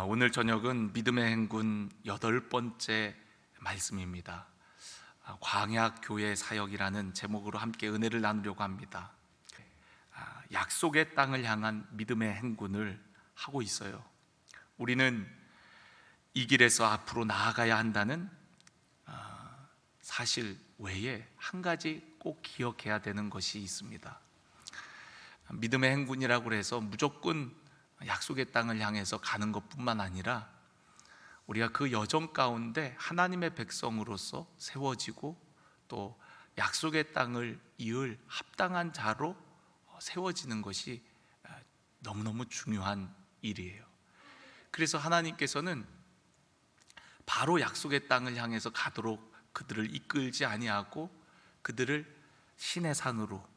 오늘 저녁은 믿음의 행군 8번째 말씀입니다. 광야 교회 사역이라는 제목으로 함께 은혜를 나누려고 합니다. 약속의 땅을 향한 믿음의 행군을 하고 있어요. 우리는 이 길에서 앞으로 나아가야 한다는 사실 외에 한 가지 꼭 기억해야 되는 것이 있습니다. 믿음의 행군이라고 해서 무조건 약속의 땅을 향해서 가는 것뿐만 아니라 우리가 그 여정 가운데 하나님의 백성으로서 세워지고 또 약속의 땅을 이을 합당한 자로 세워지는 것이 너무너무 중요한 일이에요. 그래서 하나님께서는 바로 약속의 땅을 향해서 가도록 그들을 이끌지 아니하고 그들을 시내산으로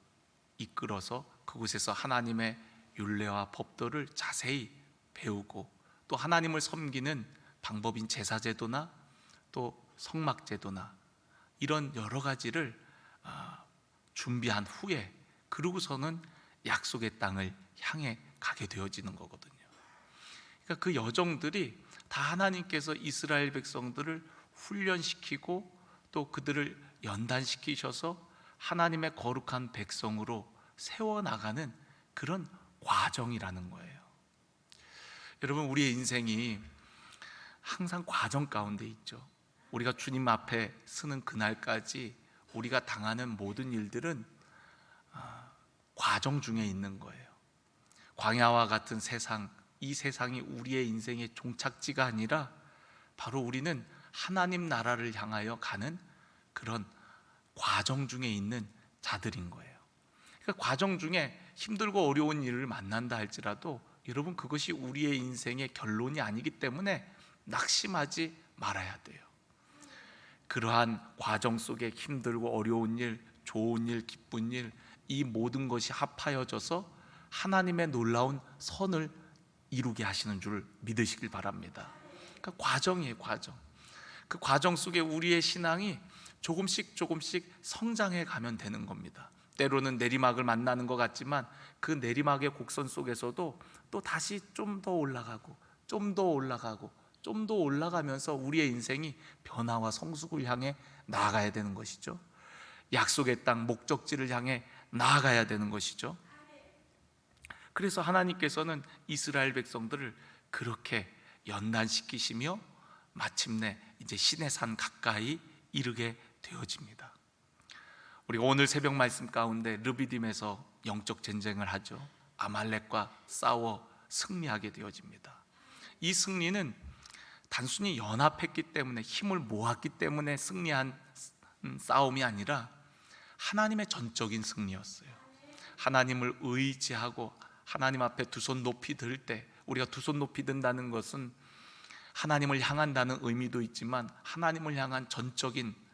이끌어서 그곳에서 하나님의 율례와 법도를 자세히 배우고 또 하나님을 섬기는 방법인 제사제도나 또 성막제도나 이런 여러 가지를 준비한 후에 그러고서는 약속의 땅을 향해 가게 되어지는 거거든요. 그러니까 그 여정들이 다 하나님께서 이스라엘 백성들을 훈련시키고 또 그들을 연단시키셔서 하나님의 거룩한 백성으로 세워나가는 그런 과정이라는 거예요. 여러분, 우리의 인생이 항상 과정 가운데 있죠. 우리가 주님 앞에 서는 그날까지 우리가 당하는 모든 일들은 과정 중에 있는 거예요. 광야와 같은 세상, 이 세상이 우리의 인생의 종착지가 아니라 바로 우리는 하나님 나라를 향하여 가는 그런 과정 중에 있는 자들인 거예요. 그러니까 과정 중에 힘들고 어려운 일을 만난다 할지라도 여러분, 그것이 우리의 인생의 결론이 아니기 때문에 낙심하지 말아야 돼요. 그러한 과정 속에 힘들고 어려운 일, 좋은 일, 기쁜 일, 이 모든 것이 합하여져서 하나님의 놀라운 선을 이루게 하시는 줄 믿으시길 바랍니다. 그러니까 과정이에요, 과정. 그 과정 속에 우리의 신앙이 조금씩 성장해 가면 되는 겁니다. 때로는 내리막을 만나는 것 같지만 그 내리막의 곡선 속에서도 또 다시 좀 더 올라가고 좀 더 올라가고 좀 더 올라가면서 우리의 인생이 변화와 성숙을 향해 나아가야 되는 것이죠. 약속의 땅 목적지를 향해 나아가야 되는 것이죠. 그래서 하나님께서는 이스라엘 백성들을 그렇게 연단시키시며 마침내 이제 시내산 가까이 이르게 되어집니다. 우리가 오늘 새벽 말씀 가운데 르비딤에서 영적 전쟁을 하죠. 아말렉과 싸워 승리하게 되어집니다. 이 승리는 단순히 연합했기 때문에, 힘을 모았기 때문에 승리한 싸움이 아니라 하나님의 전적인 승리였어요. 하나님을 의지하고 하나님 앞에 두 손 높이 들 때, 우리가 두 손 높이 든다는 것은 하나님을 향한다는 의미도 있지만 하나님을 향한 전적인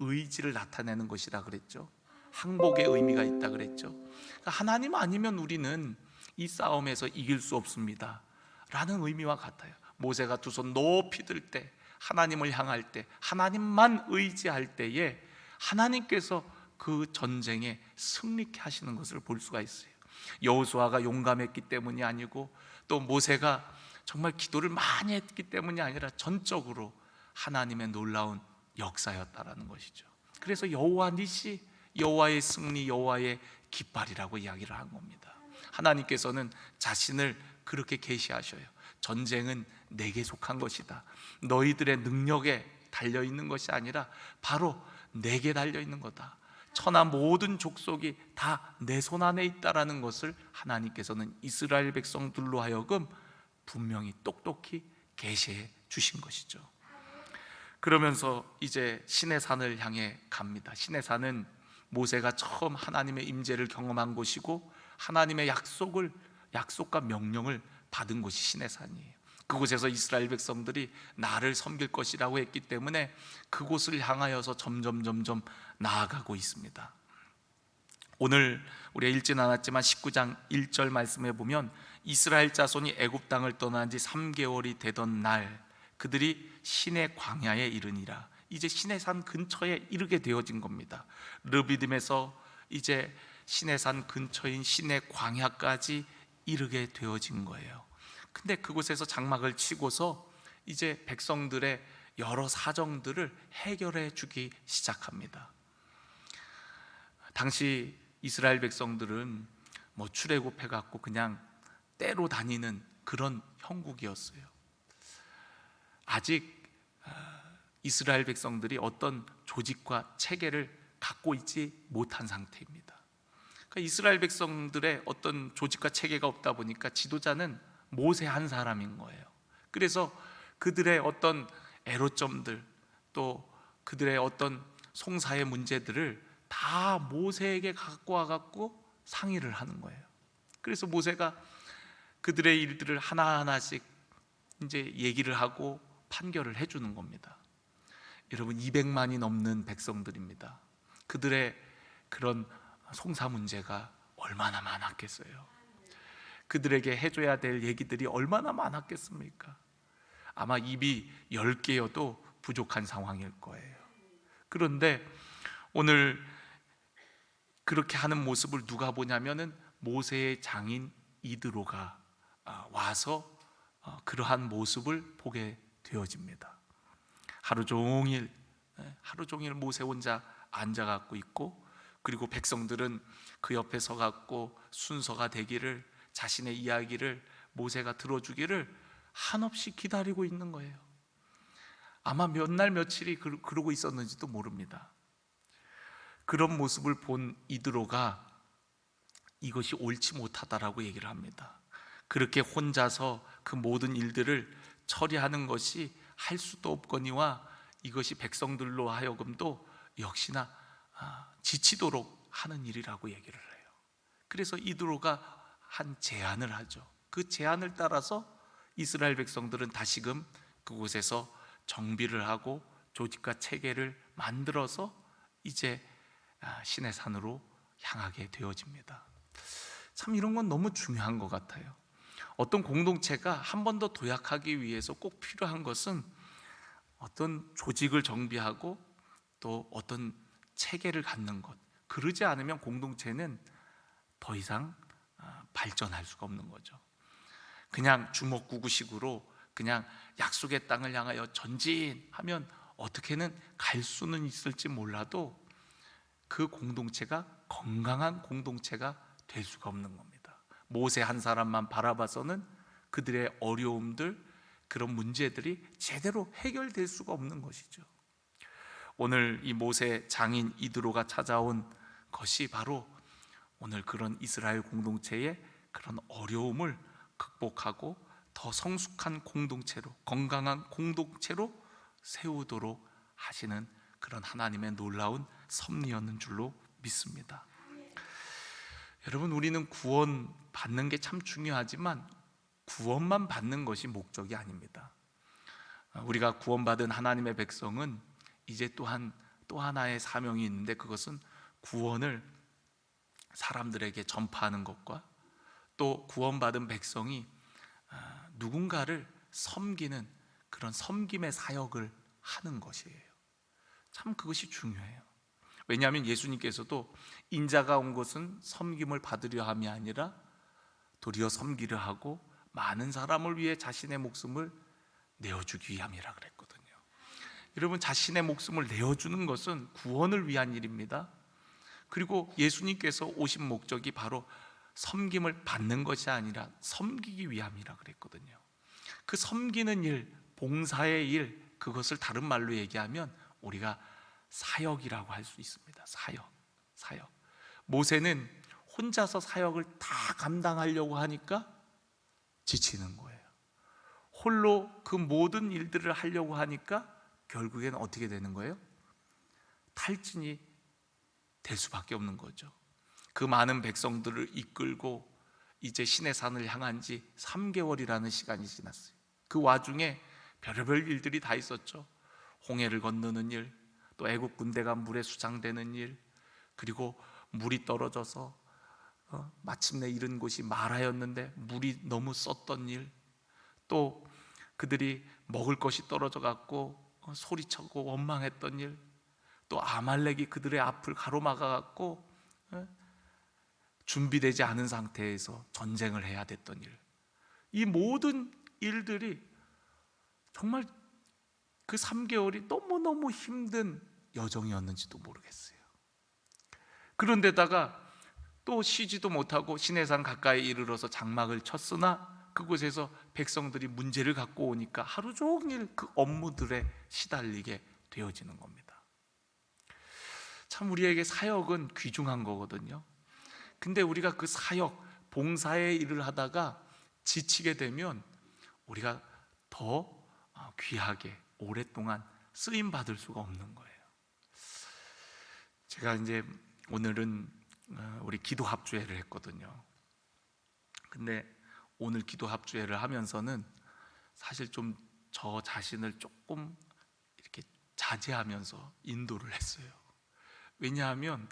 의지를 나타내는 것이라 그랬죠. 항복의 의미가 있다 그랬죠. 그러니까 하나님 아니면 우리는 이 싸움에서 이길 수 없습니다 라는 의미와 같아요. 모세가 두 손 높이 들 때, 하나님을 향할 때, 하나님만 의지할 때에 하나님께서 그 전쟁에 승리케 하시는 것을 볼 수가 있어요. 여호수아가 용감했기 때문이 아니고 또 모세가 정말 기도를 많이 했기 때문이 아니라 전적으로 하나님의 놀라운 역사였다라는 것이죠. 그래서 여호와 니시, 여호와의 승리, 여호와의 깃발이라고 이야기를 한 겁니다. 하나님께서는 자신을 그렇게 계시하셔요. 전쟁은 내게 속한 것이다. 너희들의 능력에 달려있는 것이 아니라 바로 내게 달려있는 거다. 천하 모든 족속이 다 내 손 안에 있다라는 것을 하나님께서는 이스라엘 백성들로 하여금 분명히 똑똑히 계시해 주신 것이죠. 그러면서 이제 시내산을 향해 갑니다. 시내산은 모세가 처음 하나님의 임재를 경험한 곳이고 하나님의 약속과 명령을 받은 곳이 시내산이에요. 그곳에서 이스라엘 백성들이 나를 섬길 것이라고 했기 때문에 그곳을 향하여서 점점 나아가고 있습니다. 오늘 우리가 읽진 않았지만 19장 1절 말씀에 보면 이스라엘 자손이 애굽 땅을 떠난 지 3개월이 되던 날 그들이 시내 광야에 이르니라. 이제 시내산 근처에 이르게 되어진 겁니다. 르비딤에서 이제 시내산 근처인 시내 광야까지 이르게 되어진 거예요. 근데 그곳에서 장막을 치고서 이제 백성들의 여러 사정들을 해결해 주기 시작합니다. 당시 이스라엘 백성들은 뭐 출애굽해 갖고 그냥 때로 다니는 그런 형국이었어요. 아직 이스라엘 백성들이 어떤 조직과 체계를 갖고 있지 못한 상태입니다. 그러니까 이스라엘 백성들의 어떤 조직과 체계가 없다 보니까 지도자는 모세 한 사람인 거예요. 그래서 그들의 어떤 애로점들, 또 그들의 어떤 송사의 문제들을 다 모세에게 갖고 와갖고 상의를 하는 거예요. 그래서 모세가 그들의 일들을 하나하나씩 이제 얘기를 하고 판결을 해주는 겁니다. 여러분, 200만이 넘는 백성들입니다. 그들의 그런 송사 문제가 얼마나 많았겠어요. 그들에게 해줘야 될 얘기들이 얼마나 많았겠습니까? 아마 입이 10개여도 부족한 상황일 거예요. 그런데 오늘 그렇게 하는 모습을 누가 보냐면은 모세의 장인 이드로가 와서 그러한 모습을 보게 되어집니다. 하루 종일 모세 혼자 앉아갖고 있고, 그리고 백성들은 그 옆에 서갖고 순서가 되기를, 자신의 이야기를 모세가 들어주기를 한없이 기다리고 있는 거예요. 아마 몇 날 며칠이 그러고 있었는지도 모릅니다. 그런 모습을 본 이드로가 이것이 옳지 못하다라고 얘기를 합니다. 그렇게 혼자서 그 모든 일들을 처리하는 것이 할 수도 없거니와 이것이 백성들로 하여금도 역시나 지치도록 하는 일이라고 얘기를 해요. 그래서 이드로가 한 제안을 하죠. 그 제안을 따라서 이스라엘 백성들은 다시금 그곳에서 정비를 하고 조직과 체계를 만들어서 이제 시내 산으로 향하게 되어집니다. 참 이런 건 너무 중요한 것 같아요. 어떤 공동체가 한 번 더 도약하기 위해서 꼭 필요한 것은 어떤 조직을 정비하고 또 어떤 체계를 갖는 것. 그러지 않으면 공동체는 더 이상 발전할 수가 없는 거죠. 그냥 주먹구구식으로 그냥 약속의 땅을 향하여 전진하면 어떻게는 갈 수는 있을지 몰라도 그 공동체가 건강한 공동체가 될 수가 없는 겁니다. 모세 한 사람만 바라봐서는 그들의 어려움들, 그런 문제들이 제대로 해결될 수가 없는 것이죠. 오늘 이 모세 장인 이드로가 찾아온 것이 바로 오늘 그런 이스라엘 공동체의 그런 어려움을 극복하고 더 성숙한 공동체로, 건강한 공동체로 세우도록 하시는 그런 하나님의 놀라운 섭리였는 줄로 믿습니다. 여러분, 우리는 구원 받는 게 참 중요하지만 구원만 받는 것이 목적이 아닙니다. 우리가 구원받은 하나님의 백성은 이제 또한 또 하나의 사명이 있는데, 그것은 구원을 사람들에게 전파하는 것과 또 구원받은 백성이 누군가를 섬기는 그런 섬김의 사역을 하는 것이에요. 참 그것이 중요해요. 왜냐하면 예수님께서도 인자가 온 것은 섬김을 받으려 함이 아니라 도리어 섬기려 하고 많은 사람을 위해 자신의 목숨을 내어주기 위함이라 그랬거든요. 여러분, 자신의 목숨을 내어주는 것은 구원을 위한 일입니다. 그리고 예수님께서 오신 목적이 바로 섬김을 받는 것이 아니라 섬기기 위함이라 그랬거든요. 그 섬기는 일, 봉사의 일, 그것을 다른 말로 얘기하면 우리가 사역이라고 할 수 있습니다. 사역. 모세는 혼자서 사역을 다 감당하려고 하니까 지치는 거예요. 홀로 그 모든 일들을 하려고 하니까 결국에는 어떻게 되는 거예요? 탈진이 될 수밖에 없는 거죠. 그 많은 백성들을 이끌고 이제 시내산을 향한 지 3개월이라는 시간이 지났어요. 그 와중에 별의별 일들이 다 있었죠. 홍해를 건너는 일, 또 애국 군대가 물에 수장되는 일, 그리고 물이 떨어져서 마침내 이른 곳이 마라였는데 물이 너무 썼던 일, 또 그들이 먹을 것이 떨어져 갖고 소리치고 원망했던 일, 또 아말렉이 그들의 앞을 가로막아 갖고 준비되지 않은 상태에서 전쟁을 해야 됐던 일, 이 모든 일들이 정말 그 3개월이 너무너무 힘든 여정이었는지도 모르겠어요. 그런데다가 또 쉬지도 못하고 시내산 가까이 이르러서 장막을 쳤으나 그곳에서 백성들이 문제를 갖고 오니까 하루 종일 그 업무들에 시달리게 되어지는 겁니다. 참 우리에게 사역은 귀중한 거거든요. 근데 우리가 그 사역, 봉사의 일을 하다가 지치게 되면 우리가 더 귀하게 오랫동안 쓰임 받을 수가 없는 거예요. 제가 이제 오늘은 우리 기도 합주회를 했거든요. 근데 오늘 기도 합주회를 하면서는 사실 좀 저 자신을 조금 이렇게 자제하면서 인도를 했어요. 왜냐하면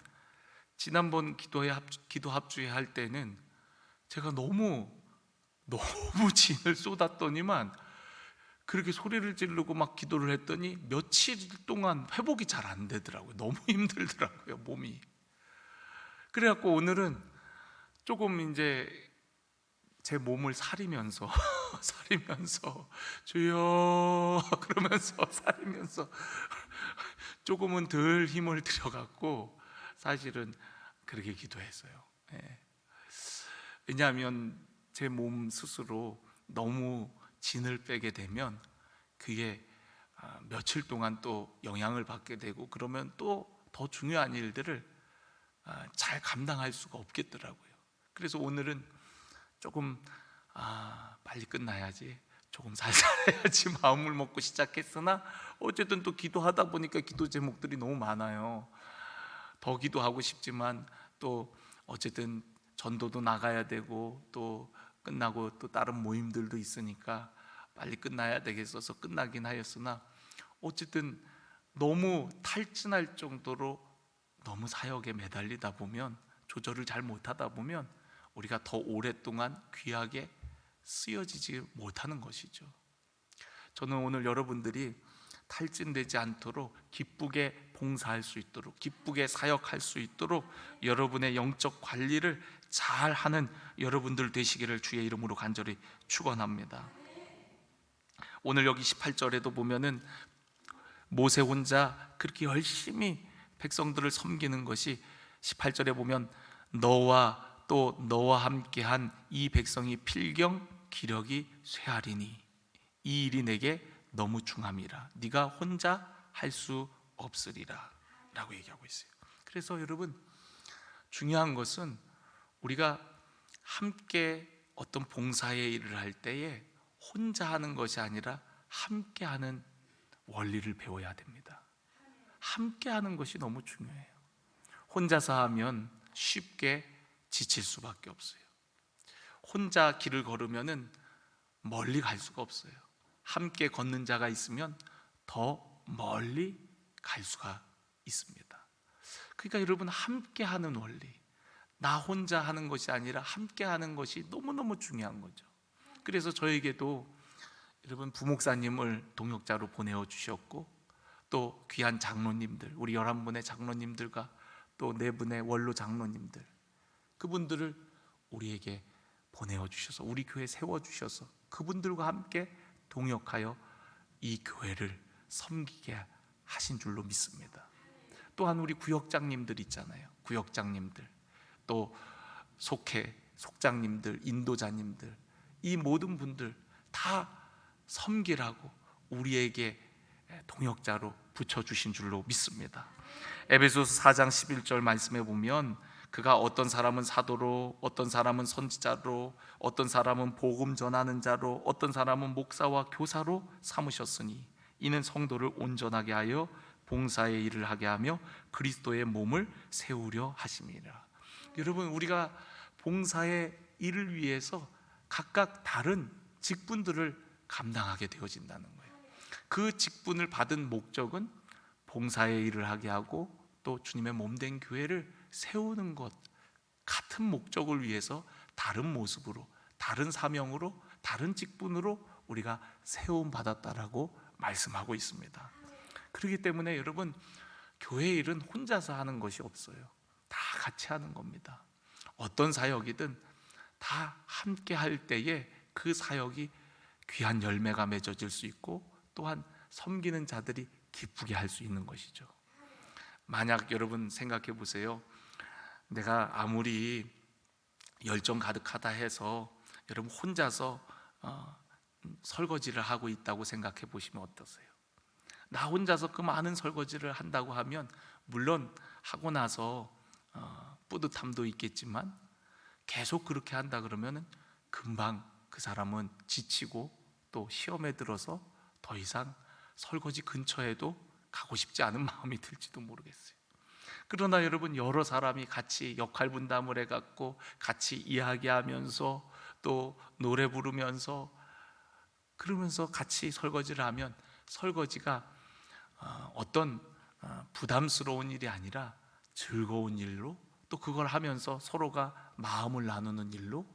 지난번 기도 합주회 할 때는 제가 너무 진을 쏟았더니만 그렇게 소리를 지르고 막 기도를 했더니 며칠 동안 회복이 잘 안 되더라고요. 너무 힘들더라고요, 몸이. 그래갖고 오늘은 조금 이제 제 몸을 사리면서 주여 그러면서 사리면서 조금은 덜 힘을 들여갖고 사실은 그렇게 기도했어요. 왜냐하면 제 몸 스스로 너무 진을 빼게 되면 그게 며칠 동안 또 영향을 받게 되고 그러면 또 더 중요한 일들을 잘 감당할 수가 없겠더라고요. 그래서 오늘은 조금 빨리 끝나야지, 조금 살살 해야지 마음을 먹고 시작했으나 어쨌든 또 기도하다 보니까 기도 제목들이 너무 많아요. 더 기도하고 싶지만 또 어쨌든 전도도 나가야 되고 또 끝나고 또 다른 모임들도 있으니까 빨리 끝나야 되겠어서 끝나긴 하였으나 어쨌든 너무 탈진할 정도로 너무 사역에 매달리다 보면, 조절을 잘 못하다 보면 우리가 더 오랫동안 귀하게 쓰여지지 못하는 것이죠. 저는 오늘 여러분들이 탈진되지 않도록 기쁘게 봉사할 수 있도록, 기쁘게 사역할 수 있도록 여러분의 영적 관리를 잘 하는 여러분들 되시기를 주의 이름으로 간절히 축원합니다. 오늘 여기 18절에도 보면은 모세 혼자 그렇게 열심히 백성들을 섬기는 것이 18절에 보면 너와 또 너와 함께한 이 백성이 필경 기력이 쇠하리니 이 일이 내게 너무 중함이라 네가 혼자 할 수 없으리라 라고 얘기하고 있어요. 그래서 여러분, 중요한 것은 우리가 함께 어떤 봉사의 일을 할 때에 혼자 하는 것이 아니라 함께 하는 원리를 배워야 됩니다. 함께 하는 것이 너무 중요해요. 혼자서 하면 쉽게 지칠 수밖에 없어요. 혼자 길을 걸으면 멀리 갈 수가 없어요. 함께 걷는 자가 있으면 더 멀리 갈 수가 있습니다. 그러니까 여러분, 함께 하는 원리, 나 혼자 하는 것이 아니라 함께 하는 것이 너무너무 중요한 거죠. 그래서 저에게도 여러분 부목사님을 동역자로 보내어 주셨고 또 귀한 장로님들, 우리 11분의 장로님들과 또 4분의 원로 장로님들, 그분들을 우리에게 보내어 주셔서 우리 교회 세워 주셔서 그분들과 함께 동역하여 이 교회를 섬기게 하신 줄로 믿습니다. 또한 우리 구역장님들 있잖아요. 구역장님들, 또 속장님들, 인도자님들, 이 모든 분들 다 섬기라고 우리에게 동역자로 붙여주신 줄로 믿습니다. 에베소서 4장 11절 말씀에 보면 그가 어떤 사람은 사도로, 어떤 사람은 선지자로, 어떤 사람은 복음 전하는 자로, 어떤 사람은 목사와 교사로 삼으셨으니 이는 성도를 온전하게 하여 봉사의 일을 하게 하며 그리스도의 몸을 세우려 하심이라. 여러분, 우리가 봉사의 일을 위해서 각각 다른 직분들을 감당하게 되어진다는 거예요. 그 직분을 받은 목적은 봉사의 일을 하게 하고 또 주님의 몸된 교회를 세우는 것, 같은 목적을 위해서 다른 모습으로, 다른 사명으로, 다른 직분으로 우리가 세움 받았다라고 말씀하고 있습니다. 그렇기 때문에 여러분, 교회 일은 혼자서 하는 것이 없어요. 다 같이 하는 겁니다. 어떤 사역이든 다 함께 할 때에 그 사역이 귀한 열매가 맺어질 수 있고 또한 섬기는 자들이 기쁘게 할 수 있는 것이죠. 만약 여러분 생각해 보세요. 내가 아무리 열정 가득하다 해서 여러분 혼자서 설거지를 하고 있다고 생각해 보시면 어떠세요? 나 혼자서 그 많은 설거지를 한다고 하면 물론 하고 나서 뿌듯함도 있겠지만 계속 그렇게 한다 그러면 금방 그 사람은 지치고 또 시험에 들어서 더 이상 설거지 근처에도 가고 싶지 않은 마음이 들지도 모르겠어요. 그러나 여러분, 여러 사람이 같이 역할 분담을 해갖고 같이 이야기하면서 또 노래 부르면서 그러면서 같이 설거지를 하면 설거지가 어떤 부담스러운 일이 아니라 즐거운 일로, 또 그걸 하면서 서로가 마음을 나누는 일로,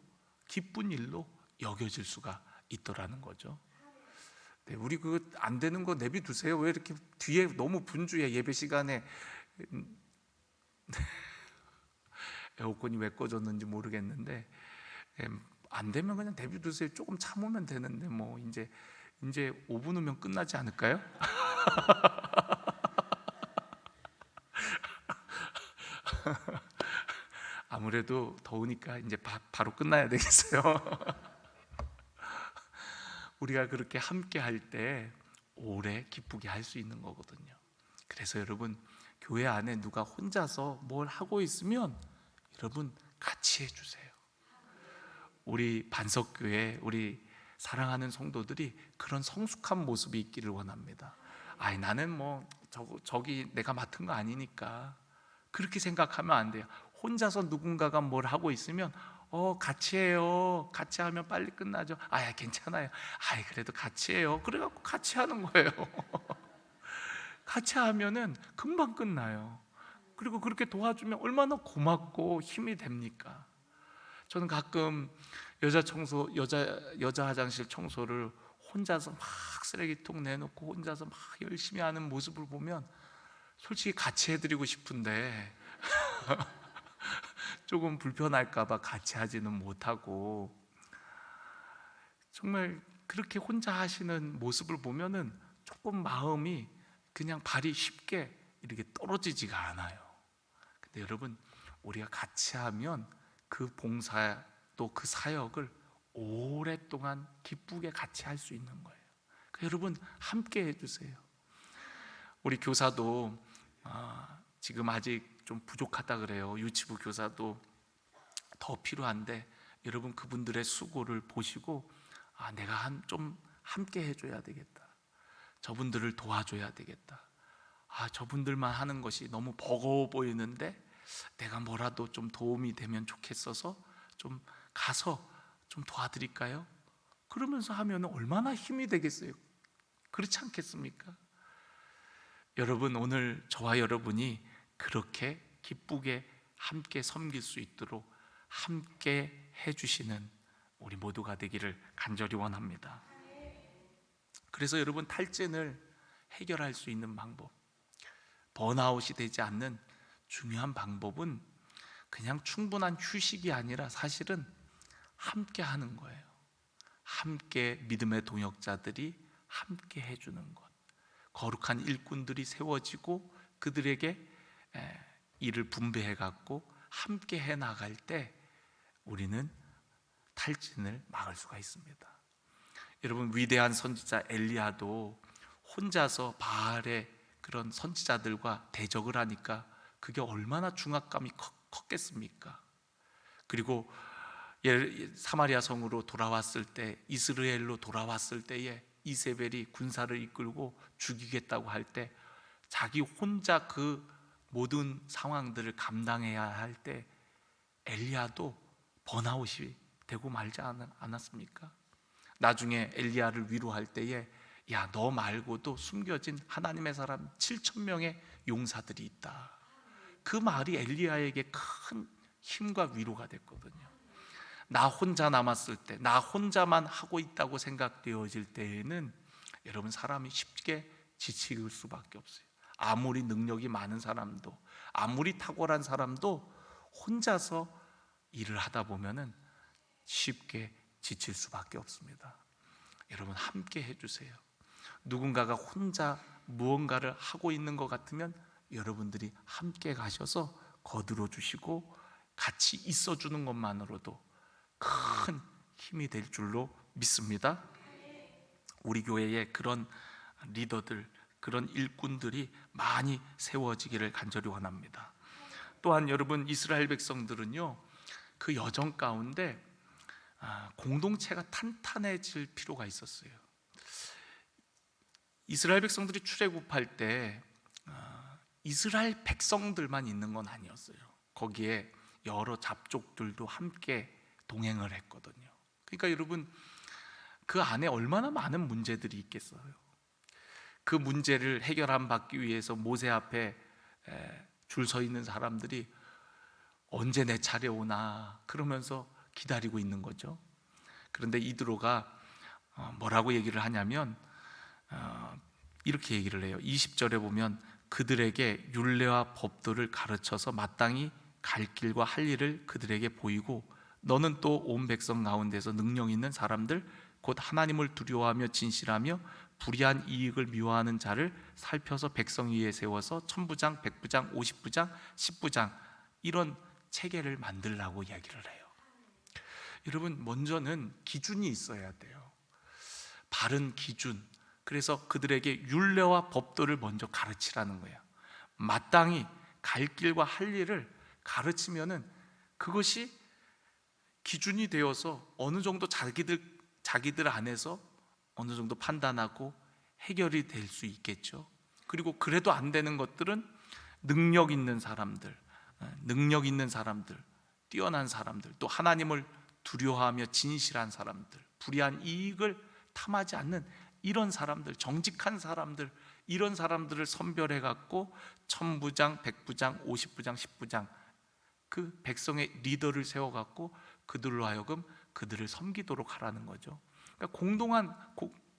기쁜 일로 여겨질 수가 있더라는 거죠. 네, 우리 그거 안 되는 거 내비두세요. 왜 이렇게 뒤에 너무 분주해? 예배 시간에 에어컨이 왜 꺼졌는지 모르겠는데 안 되면 그냥 내비두세요. 조금 참으면 되는데 뭐 이제 5분 후면 끝나지 않을까요? 아무래도 더우니까 이제 바로 끝나야 되겠어요. 우리가 그렇게 함께 할 때 오래 기쁘게 할 수 있는 거거든요. 그래서 여러분, 교회 안에 누가 혼자서 뭘 하고 있으면 여러분 같이 해주세요. 우리 반석교회, 우리 사랑하는 성도들이 그런 성숙한 모습이 있기를 원합니다. 아이, 나는 뭐 저기 내가 맡은 거 아니니까 그렇게 생각하면 안 돼요. 혼자서 누군가가 뭘 하고 있으면 같이 해요. 같이 하면 빨리 끝나죠. 아, 괜찮아요. 그래도 같이 해요. 그래갖고 같이 하는 거예요. 같이 하면은 금방 끝나요. 그리고 그렇게 도와주면 얼마나 고맙고 힘이 됩니까? 저는 가끔 여자 화장실 청소를 혼자서 막 쓰레기통 내놓고 혼자서 막 열심히 하는 모습을 보면 솔직히 같이 해드리고 싶은데 조금 불편할까봐 같이 하지는 못하고, 정말 그렇게 혼자 하시는 모습을 보면은 조금 마음이 그냥 발이 쉽게 이렇게 떨어지지가 않아요. 근데 여러분, 우리가 같이 하면 그 봉사 또 그 사역을 오랫동안 기쁘게 같이 할 수 있는 거예요. 그러니까 여러분 함께 해주세요. 우리 교사도 지금 아직 좀 부족하다 그래요. 유치부 교사도 더 필요한데 여러분 그분들의 수고를 보시고 내가 좀 함께 해줘야 되겠다. 저분들을 도와줘야 되겠다. 저분들만 하는 것이 너무 버거워 보이는데 내가 뭐라도 좀 도움이 되면 좋겠어서 좀 가서 좀 도와드릴까요? 그러면서 하면 얼마나 힘이 되겠어요. 그렇지 않겠습니까? 여러분, 오늘 저와 여러분이 그렇게 기쁘게 함께 섬길 수 있도록 함께 해주시는 우리 모두가 되기를 간절히 원합니다. 그래서 여러분, 탈진을 해결할 수 있는 방법, 번아웃이 되지 않는 중요한 방법은 그냥 충분한 휴식이 아니라 사실은 함께 하는 거예요. 함께 믿음의 동역자들이 함께 해주는 것, 거룩한 일꾼들이 세워지고 그들에게 일을 분배해 갖고 함께 해 나갈 때 우리는 탈진을 막을 수가 있습니다. 여러분, 위대한 선지자 엘리야도 혼자서 바알의 그런 선지자들과 대적을 하니까 그게 얼마나 중압감이 컸겠습니까? 그리고 사마리아 성으로 돌아왔을 때, 이스라엘로 돌아왔을 때에 이세벨이 군사를 이끌고 죽이겠다고 할 때 자기 혼자 그 모든 상황들을 감당해야 할 때 엘리야도 번아웃이 되고 말지 않았습니까? 나중에 엘리야를 위로할 때에 너 말고도 숨겨진 하나님의 사람 7,000명의 용사들이 있다. 그 말이 엘리야에게 큰 힘과 위로가 됐거든요. 나 혼자 남았을 때, 나 혼자만 하고 있다고 생각되어질 때에는 여러분, 사람이 쉽게 지칠 수밖에 없어요. 아무리 능력이 많은 사람도, 아무리 탁월한 사람도 혼자서 일을 하다 보면은 쉽게 지칠 수밖에 없습니다. 여러분 함께 해주세요. 누군가가 혼자 무언가를 하고 있는 것 같으면 여러분들이 함께 가셔서 거들어 주시고 같이 있어 주는 것만으로도 큰 힘이 될 줄로 믿습니다. 우리 교회에 그런 리더들, 그런 일꾼들이 많이 세워지기를 간절히 원합니다. 또한 여러분, 이스라엘 백성들은요, 그 여정 가운데 공동체가 탄탄해질 필요가 있었어요. 이스라엘 백성들이 출애굽할 때 이스라엘 백성들만 있는 건 아니었어요. 거기에 여러 잡족들도 함께 동행을 했거든요. 그러니까 여러분, 그 안에 얼마나 많은 문제들이 있겠어요. 그 문제를 해결받기 위해서 모세 앞에 줄 서 있는 사람들이 언제 내 차례 오나 그러면서 기다리고 있는 거죠. 그런데 이드로가 뭐라고 얘기를 하냐면 이렇게 얘기를 해요. 20절에 보면 그들에게 율례와 법도를 가르쳐서 마땅히 갈 길과 할 일을 그들에게 보이고 너는 또 온 백성 가운데서 능력 있는 사람들 곧 하나님을 두려워하며 진실하며 불의한 이익을 미워하는 자를 살펴서 백성 위에 세워서 천부장, 백부장, 50부장, 10부장 이런 체계를 만들라고 이야기를 해요. 여러분, 먼저는 기준이 있어야 돼요. 바른 기준. 그래서 그들에게 율례와 법도를 먼저 가르치라는 거예요. 마땅히 갈 길과 할 일을 가르치면은 그것이 기준이 되어서 어느 정도 자기들 안에서 어느 정도 판단하고 해결이 될 수 있겠죠. 그리고 그래도 안 되는 것들은 능력 있는 사람들, 뛰어난 사람들, 또 하나님을 두려워하며 진실한 사람들, 불의한 이익을 탐하지 않는 이런 사람들, 정직한 사람들, 이런 사람들을 선별해 갖고 천부장, 백부장, 50부장, 10부장 그 백성의 리더를 세워 갖고 그들로 하여금 그들을 섬기도록 하라는 거죠. 그러니까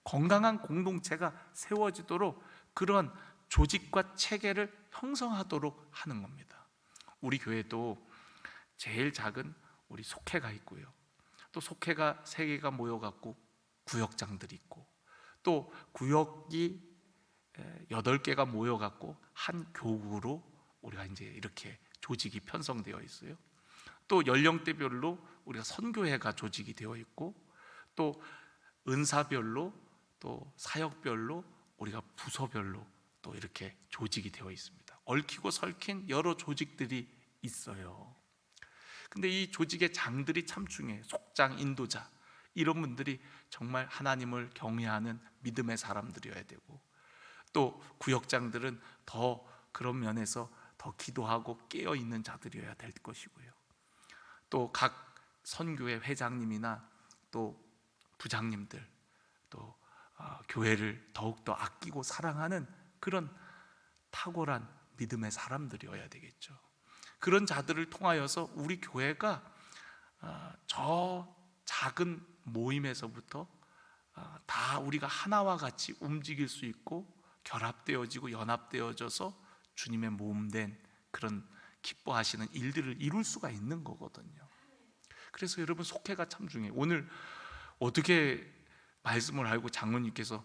건강한 공동체가 세워지도록 그런 조직과 체계를 형성하도록 하는 겁니다. 우리 교회도 제일 작은 우리 속회가 있고요. 또 속회가 3개가 모여갖고 구역장들이 있고 또 구역이 8개가 모여갖고 한 교구로 우리가 이제 이렇게 조직이 편성되어 있어요. 또 연령대별로 우리가 선교회가 조직이 되어 있고 또 은사별로 또 사역별로 우리가 부서별로 또 이렇게 조직이 되어 있습니다. 얽히고 설킨 여러 조직들이 있어요. 근데 이 조직의 장들이 참 중요해요. 속장, 인도자 이런 분들이 정말 하나님을 경외하는 믿음의 사람들이어야 되고 또 구역장들은 더 그런 면에서 더 기도하고 깨어있는 자들이어야 될 것이고요. 또 각 선교회 회장님이나 또 부장님들 또 교회를 더욱더 아끼고 사랑하는 그런 탁월한 믿음의 사람들이어야 되겠죠. 그런 자들을 통하여서 우리 교회가 저 작은 모임에서부터 다 우리가 하나와 같이 움직일 수 있고 결합되어지고 연합되어져서 주님의 몸된 그런 기뻐하시는 일들을 이룰 수가 있는 거거든요. 그래서 여러분, 속회가 참 중요해요. 오늘 어떻게 말씀을 알고 장로님께서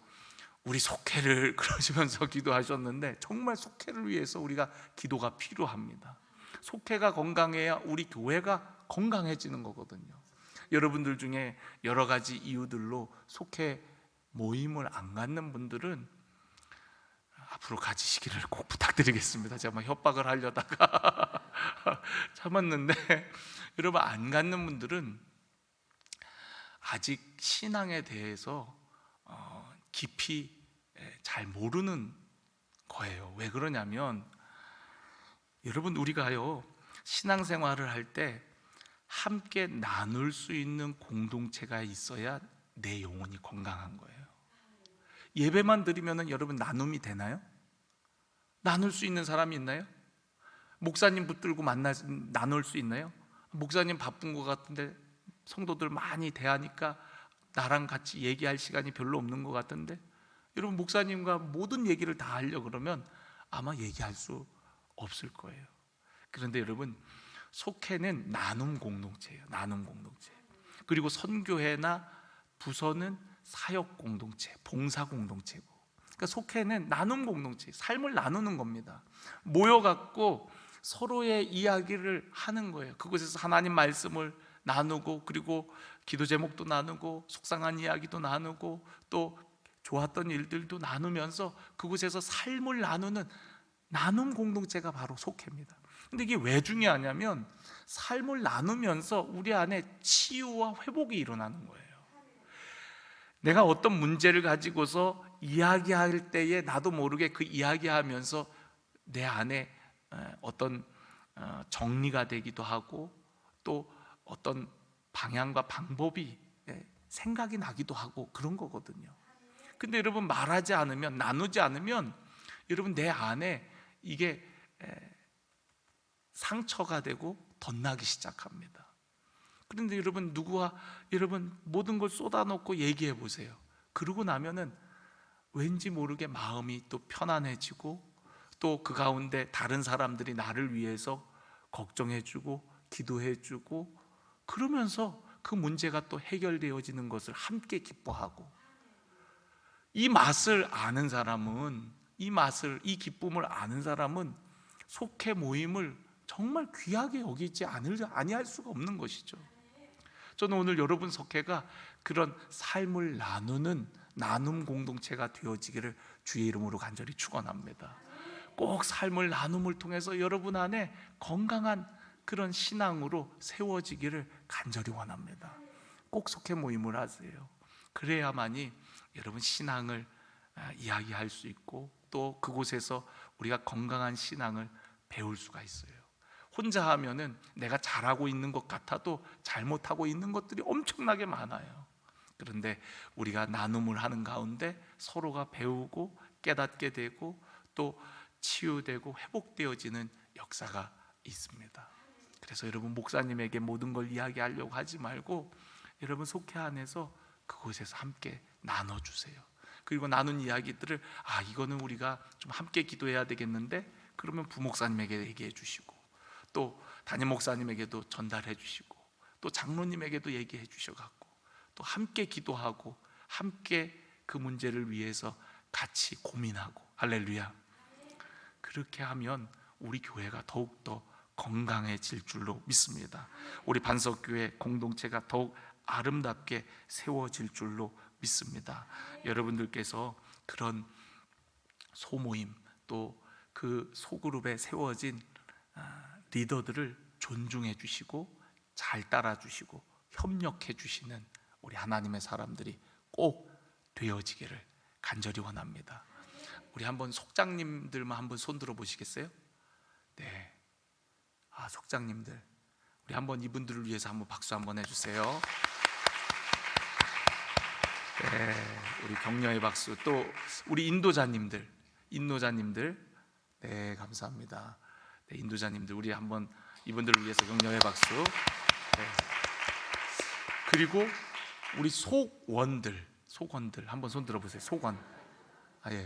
우리 속회를 그러시면서 기도하셨는데 정말 속회를 위해서 우리가 기도가 필요합니다. 속회가 건강해야 우리 교회가 건강해지는 거거든요. 여러분들 중에 여러 가지 이유들로 속회 모임을 안 갖는 분들은 앞으로 가지시기를 꼭 부탁드리겠습니다. 제가 막 협박을 하려다가 참았는데 여러분, 안 갖는 분들은 아직 신앙에 대해서 깊이 잘 모르는 거예요. 왜 그러냐면 여러분, 우리가요 신앙생활을 할 때 함께 나눌 수 있는 공동체가 있어야 내 영혼이 건강한 거예요. 예배만 드리면 여러분 나눔이 되나요? 나눌 수 있는 사람이 있나요? 목사님 붙들고 나눌 수 있나요? 목사님 바쁜 것 같은데 성도들 많이 대하니까 나랑 같이 얘기할 시간이 별로 없는 것 같은데 여러분, 목사님과 모든 얘기를 다 하려고 그러면 아마 얘기할 수 없을 거예요. 그런데 여러분, 속회는 나눔 공동체예요. 나눔 공동체. 그리고 선교회나 부서는 사역 공동체, 봉사 공동체고, 그러니까 속회는 나눔 공동체, 삶을 나누는 겁니다. 모여갖고 서로의 이야기를 하는 거예요. 그곳에서 하나님 말씀을 나누고, 그리고 기도 제목도 나누고, 속상한 이야기도 나누고, 또 좋았던 일들도 나누면서 그곳에서 삶을 나누는 나눔 공동체가 바로 속회입니다. 근데 이게 왜 중요하냐면 삶을 나누면서 우리 안에 치유와 회복이 일어나는 거예요. 내가 어떤 문제를 가지고서 이야기할 때에 나도 모르게 그 이야기하면서 내 안에 어떤 정리가 되기도 하고, 또 어떤 방향과 방법이 생각이 나기도 하고 그런 거거든요. 근데 여러분, 말하지 않으면, 나누지 않으면 여러분 내 안에 이게 상처가 되고 덧나기 시작합니다. 그런데 여러분, 여러분 모든 걸 쏟아놓고 얘기해 보세요. 그러고 나면은 왠지 모르게 마음이 또 편안해지고, 또 그 가운데 다른 사람들이 나를 위해서 걱정해주고 기도해주고, 그러면서 그 문제가 또 해결되어지는 것을 함께 기뻐하고, 이 맛을 아는 사람은, 이 기쁨을 아는 사람은 속회 모임을 정말 귀하게 여기지 아니할 수가 없는 것이죠. 저는 오늘 여러분 속회가 그런 삶을 나누는 나눔 공동체가 되어지기를 주의 이름으로 간절히 축원합니다. 꼭 삶을 나눔을 통해서 여러분 안에 건강한 그런 신앙으로 세워지기를 간절히 원합니다. 꼭 속회 모임을 하세요. 그래야만이 여러분 신앙을 이야기할 수 있고, 또 그곳에서 우리가 건강한 신앙을 배울 수가 있어요. 혼자 하면은 내가 잘하고 있는 것 같아도 잘못하고 있는 것들이 엄청나게 많아요. 그런데 우리가 나눔을 하는 가운데 서로가 배우고 깨닫게 되고, 또 치유되고 회복되어지는 역사가 있습니다. 그래서 여러분, 목사님에게 모든 걸 이야기하려고 하지 말고 여러분 속회 안에서 그곳에서 함께 나눠주세요. 그리고 나눈 이야기들을 이거는 우리가 좀 함께 기도해야 되겠는데, 그러면 부목사님에게 얘기해 주시고, 또 담임 목사님에게도 전달해 주시고, 또 장로님에게도 얘기해 주셔갖고 또 함께 기도하고, 함께 그 문제를 위해서 같이 고민하고, 할렐루야. 그렇게 하면 우리 교회가 더욱더 건강해질 줄로 믿습니다. 우리 반석교회 공동체가 더욱 아름답게 세워질 줄로 믿습니다. 여러분들께서 그런 소모임, 또 그 소그룹에 세워진 리더들을 존중해 주시고 잘 따라 주시고 협력해 주시는 우리 하나님의 사람들이 꼭 되어지기를 간절히 원합니다. 우리 한번 속장님들만 한번 손 들어 보시겠어요? 네. 속장님들, 우리 한번 이분들을 위해서 한번 박수 한번 해주세요. 네, 우리 격려의 박수. 또 우리 인도자님들, 네, 감사합니다. 네, 인도자님들, 우리 한번 이분들을 위해서 격려의 박수. 네. 그리고 우리 속원들 한번 손 들어보세요. 속원.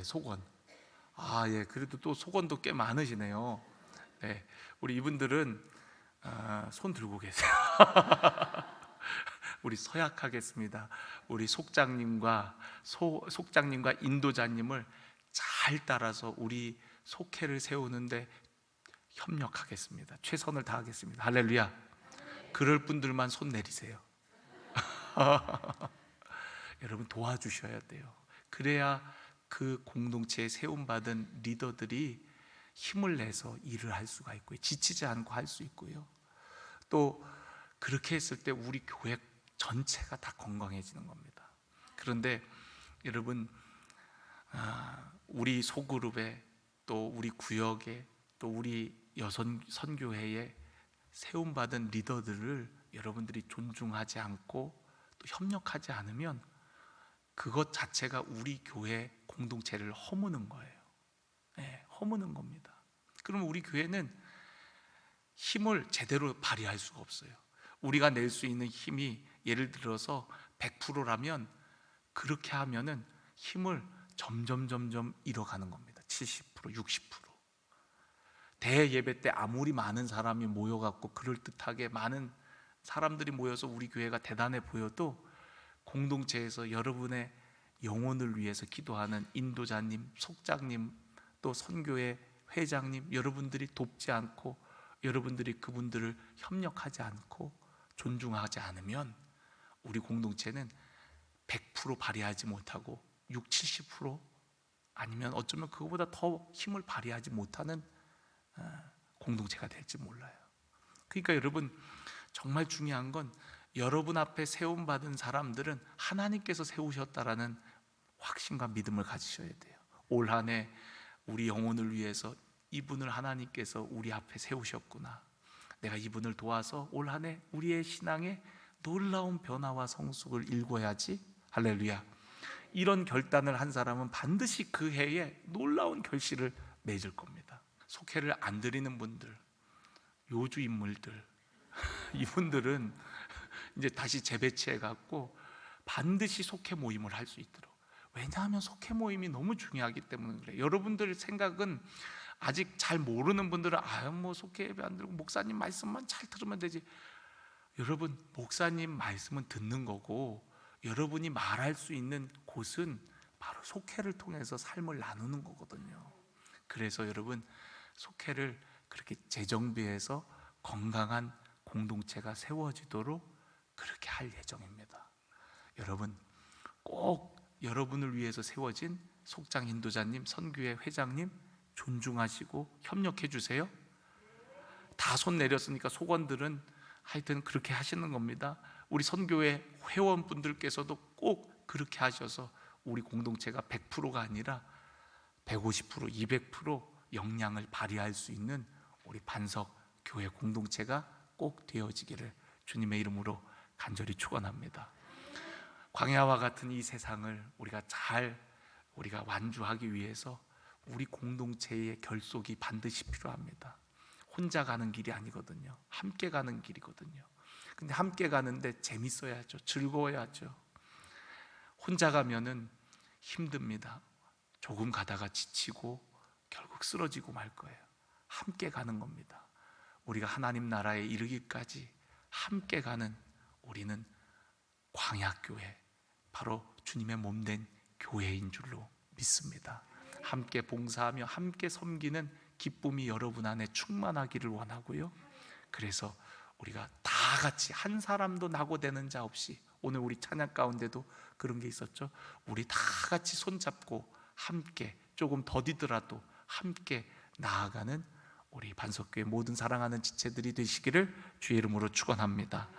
속원. 그래도 또 속원도 꽤 많으시네요. 네, 우리 이분들은 손 들고 계세요. 우리 서약하겠습니다. 우리 속장님과 인도자님을 잘 따라서 우리 속회를 세우는데 협력하겠습니다. 최선을 다하겠습니다. 할렐루야. 그럴 분들만 손 내리세요. 여러분, 도와주셔야 돼요. 그래야 그 공동체에 세움받은 리더들이 힘을 내서 일을 할 수가 있고요, 지치지 않고 할 수 있고요, 또 그렇게 했을 때 우리 교회 전체가 다 건강해지는 겁니다. 그런데 여러분, 우리 소그룹에, 또 우리 구역에, 또 우리 여선 선교회에 세움받은 리더들을 여러분들이 존중하지 않고 또 협력하지 않으면 그것 자체가 우리 교회 공동체를 허무는 거예요. 허무는 겁니다. 그러면 우리 교회는 힘을 제대로 발휘할 수가 없어요. 우리가 낼 수 있는 힘이 예를 들어서 100%라면 그렇게 하면은 힘을 점점 잃어가는 겁니다. 70%, 60%. 대예배 때 아무리 많은 사람이 모여갖고 그럴듯하게 많은 사람들이 모여서 우리 교회가 대단해 보여도 공동체에서 여러분의 영혼을 위해서 기도하는 인도자님, 속장님, 또 선교회 회장님, 여러분들이 돕지 않고 여러분들이 그분들을 협력하지 않고 존중하지 않으면 우리 공동체는 100% 발휘하지 못하고 6, 70% 아니면 어쩌면 그거보다 더 힘을 발휘하지 못하는 공동체가 될지 몰라요. 그러니까 여러분, 정말 중요한 건 여러분 앞에 세움받은 사람들은 하나님께서 세우셨다라는 확신과 믿음을 가지셔야 돼요. 올 한 해 우리 영혼을 위해서 이분을 하나님께서 우리 앞에 세우셨구나, 내가 이분을 도와서 올 한 해 우리의 신앙에 놀라운 변화와 성숙을 일궈야지. 할렐루야. 이런 결단을 한 사람은 반드시 그 해에 놀라운 결실을 맺을 겁니다. 속회를 안 드리는 분들, 요주 인물들, 이분들은 이제 다시 재배치해 갖고 반드시 속회 모임을 할 수 있도록. 왜냐하면 속회 모임이 너무 중요하기 때문에 그래요. 여러분들 생각은 아직 잘 모르는 분들은 뭐 속회 예배 안 들고 목사님 말씀만 잘 들으면 되지. 여러분, 목사님 말씀은 듣는 거고 여러분이 말할 수 있는 곳은 바로 속회를 통해서 삶을 나누는 거거든요. 그래서 여러분, 속회를 그렇게 재정비해서 건강한 공동체가 세워지도록 그렇게 할 예정입니다. 여러분, 꼭 여러분을 위해서 세워진 속장 인도자님, 선교회 회장님 존중하시고 협력해 주세요. 다 손 내렸으니까 속원들은 하여튼 그렇게 하시는 겁니다. 우리 선교회 회원분들께서도 꼭 그렇게 하셔서 우리 공동체가 100%가 아니라 150%, 200% 역량을 발휘할 수 있는 우리 반석 교회 공동체가 꼭 되어지기를 주님의 이름으로 간절히 축원합니다. 광야와 같은 이 세상을 우리가 완주하기 위해서 우리 공동체의 결속이 반드시 필요합니다. 혼자 가는 길이 아니거든요. 함께 가는 길이거든요. 근데 함께 가는데 재밌어야죠. 즐거워야죠. 혼자 가면은 힘듭니다. 조금 가다가 지치고 결국 쓰러지고 말 거예요. 함께 가는 겁니다. 우리가 하나님 나라에 이르기까지 함께 가는 우리는 광야교회, 바로 주님의 몸된 교회인 줄로 믿습니다. 함께 봉사하며 함께 섬기는 기쁨이 여러분 안에 충만하기를 원하고요. 그래서 우리가 다 같이 한 사람도 낙오되는 자 없이, 오늘 우리 찬양 가운데도 그런 게 있었죠. 우리 다 같이 손잡고 함께, 조금 더디더라도 함께 나아가는 우리 반석교회 모든 사랑하는 지체들이 되시기를 주의 이름으로 축원합니다.